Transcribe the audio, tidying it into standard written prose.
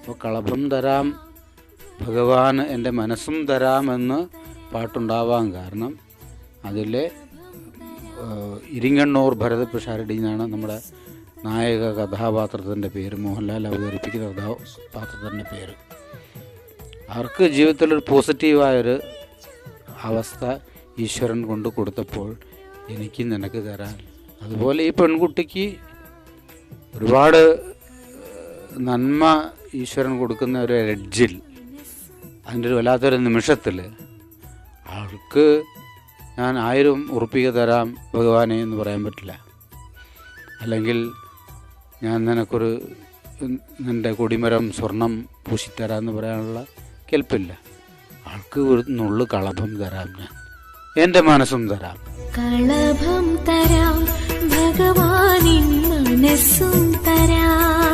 അപ്പോൾ കളഭം തരാം ഭഗവാൻ, എൻ്റെ മനസ്സും തരാമെന്ന് പാട്ടുണ്ടാവാൻ കാരണം അതിലെ ഇരിങ്ങണ്ണൂർ ഭരതപിഷാരടി എന്നാണ് നമ്മുടെ നായക കഥാപാത്രത്തിൻ്റെ പേര്, മോഹൻലാൽ അവതരിപ്പിക്കുന്ന കഥാപാത്രത്തിൻ്റെ പേര്. അവർക്ക് ജീവിതത്തിലൊരു പോസിറ്റീവായൊരു അവസ്ഥ ഈശ്വരൻ കൊണ്ട് കൊടുത്തപ്പോൾ എനിക്ക് നിനക്ക് തരാൻ. അതുപോലെ ഈ പെൺകുട്ടിക്ക് ഒരുപാട് നന്മ ഈശ്വരൻ കൊടുക്കുന്ന ഒരു എഡ്ജിൽ, അതിൻ്റെ ഒരു വല്ലാത്തൊരു നിമിഷത്തിൽ ആൾക്ക് ഞാൻ 1000 ഉറുപ്പിക തരാം ഭഗവാനെ എന്ന് പറയാൻ പറ്റില്ല. അല്ലെങ്കിൽ ഞാൻ നിനക്കൊരു നിൻ്റെ കൊടിമരം സ്വർണം പൂശിത്തരാമെന്ന് പറയാനുള്ള കെൽപ്പില്ല. ആൾക്ക് ഒരു നുള്ളു കളഭം തരാം, ഞാൻ എൻ്റെ മനസ്സും തരാം. കളഭം തരാം ഭഗവാനിൻ മനസ്സും തരാം.